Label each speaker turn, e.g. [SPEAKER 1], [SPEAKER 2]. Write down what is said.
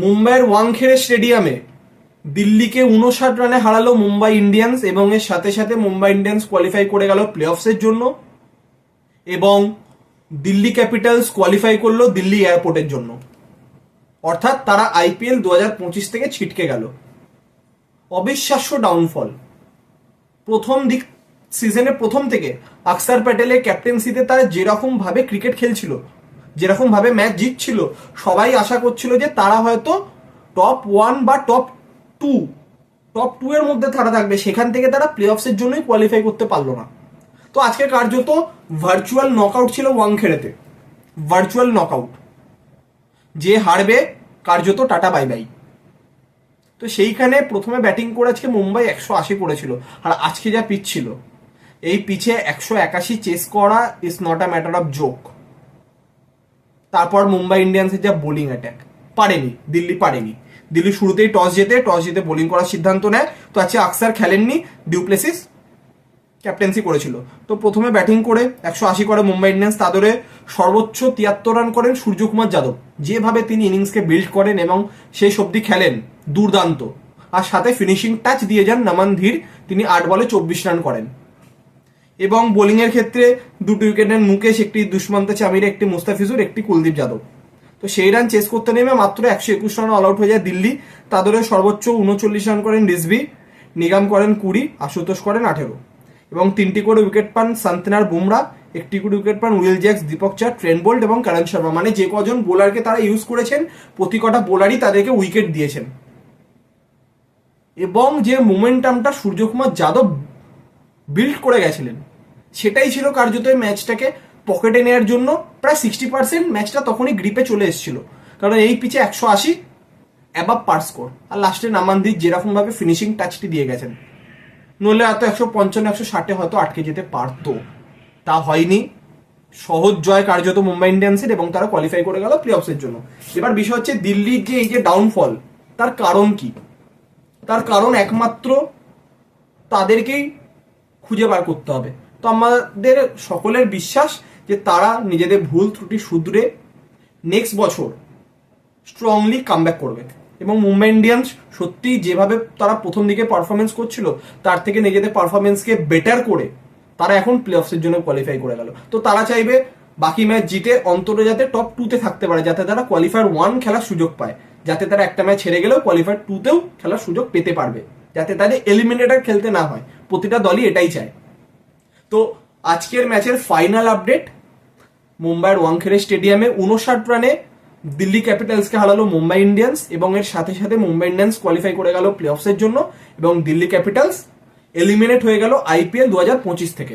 [SPEAKER 1] মুম্বাইয়ের ওয়াংখেড়ে স্টেডিয়ামে দিল্লিকে 59 রানে হারালো মুম্বাই ইন্ডিয়ান্স এবং এর সাথে সাথে মুম্বাই ইন্ডিয়ান্স কোয়ালিফাই করে গেল প্লে অফসের জন্য এবং দিল্লি ক্যাপিটালস কোয়ালিফাই করলো দিল্লি এয়ারপোর্টের জন্য। অর্থাৎ তারা আইপিএল 2025 থেকে ছিটকে গেল। অবিশ্বাস্য ডাউনফল। প্রথম দিক সিজনের প্রথম থেকে আকসার প্যাটেলের ক্যাপ্টেন্সিতে তারা যেরকম ভাবে ক্রিকেট খেলছিল, যেরকম ভাবে ম্যাচ জিতছিল, সবাই আশা করছিল যে তারা হয়তো টপ 1 বা টপ 2 এর মধ্যে তারা থাকবে। সেখান থেকে তারা প্লে অফসের জন্যই কোয়ালিফাই করতে পারলো না। তো আজকে কার্যত ভার্চুয়াল নকআউট ছিল ওয়াংখেড়েতে, ভার্চুয়াল নকআউট। যে হারবে কার্যত টাটা বাই বাই। তো সেইখানে প্রথমে ব্যাটিং করে আজকে মুম্বাই 180 করেছিল, আর আজকে যা পিচ ছিল, এই পিচে 181 চেস করা is not a matter of joke. তারপর মুম্বাই ইন্ডিয়ান্সের যা বোলিং অ্যাটাক, দিল্লি পারেনি। দিল্লি শুরুতেই টস জিতে বোলিং করার সিদ্ধান্ত নেয়। তো আজকে আকসার খেলেননি, ডিউপ্লেসিস ক্যাপ্টেন্সি করেছিল। তো প্রথমে ব্যাটিং করে 180 করে মুম্বাই ইন্ডিয়ান্স, তাদের সর্বোচ্চ 73 রান করেন সূর্যকুমার যাদব। যেভাবে তিনি ইনিংসকে বিল্ড করেন এবং শেষ অবধি খেলেন দুর্দান্ত। আর সাথে ফিনিশিং টাচ দিয়ে যান নমন ধীর, তিনি 8 বলে 24 রান করেন। এবং বোলিংয়ের ক্ষেত্রে 2 উইকেট নেন মুকেশ, একটি দুষ্মন্ত চামির, একটি মুস্তাফিজুর, একটি কুলদীপ যাদব। তো সেই রান চেস করতে নেমে মাত্র 121 রান অল আউট হয়ে যায় দিল্লি। তাদের সর্বোচ্চ 39 রান করেন রিজভি, নিগাম করেন 20, আশুতোষ করেন 18 এবং 3টি করে উইকেট পান সান্তনার বুমরা, 1টি করে উইকেট পান উইল জ্যাক্স, দীপক চার, ট্রেন্ট বোল্ট এবং করণ শর্মা। মানে যে কজন বোলারকে তারা ইউজ করেছেন, প্রতি কটা বোলারই তাদেরকে উইকেট দিয়েছেন। এবং যে মোমেন্টামটা সূর্যকুমার যাদব বিল্ড করে গেছিলেন, সেটাই ছিল কার্যত ম্যাচটাকে পকেটে নেওয়ার জন্য। প্রায় 60% ম্যাচটা তখনই গ্রিপে চলে এসেছিল, কারণ এই পিচে 180 অ্যাবাভ পার স্কোর। আর লাস্টে নামানদীপ যেরকম ভাবে ফিনিশিং টাচটি দিয়ে গেছেন, নইলে এত 155-160 হয়তো আটকে যেতে পারতো। তা হয়নি। সহজ জয় কার্যত মুম্বাই ইন্ডিয়ান্সের এবং তারা কোয়ালিফাই করে গেল প্লে অফসের জন্য। এবার বিষয় হচ্ছে দিল্লির যে এই যে ডাউনফল, তার কারণ কি? তার কারণ একমাত্র তাদেরকেই খুঁজে বার করতে হবে। তো আমাদের সকলের বিশ্বাস যে তারা নিজেদের ভুল ত্রুটি শুধরে নেক্সট বছর স্ট্রংলি কামব্যাক করবে। এবং মুম্বাই ইন্ডিয়ান্স সত্যি যেভাবে তারা প্রথম দিকে পারফরমেন্স করছিল, তার থেকে নিজেদের পারফরমেন্সকে বেটার করে তারা এখন প্লে অফসের জন্য কোয়ালিফাই করে গেল। তো তারা চাইবে বাকি ম্যাচ জিতে অন্তরে যাতে টপ 2-তে থাকতে পারে, যাতে তারা কোয়ালিফায়ার 1 খেলার সুযোগ পায়, যাতে তারা একটা ম্যাচ হেরে গেলেও কোয়ালিফায়ার 2-তেও খেলার সুযোগ পেতে পারবে, যাতে তাদের এলিমিনেটর খেলতে না হয়। প্রতিটা দলই এটাই চায়। তো আজকের ম্যাচের ফাইনাল আপডেট, মুম্বাইয়ের ওয়াংখেড়ে স্টেডিয়ামে 59 রানে দিল্লি ক্যাপিটালসকে হারালো মুম্বাই ইন্ডিয়ান্স এবং এর সাথে সাথে মুম্বাই ইন্ডিয়ান্স কোয়ালিফাই করে গেল প্লে অফসের জন্য এবং দিল্লি ক্যাপিটালস এলিমিনেট হয়ে গেল আইপিএল 2025 থেকে।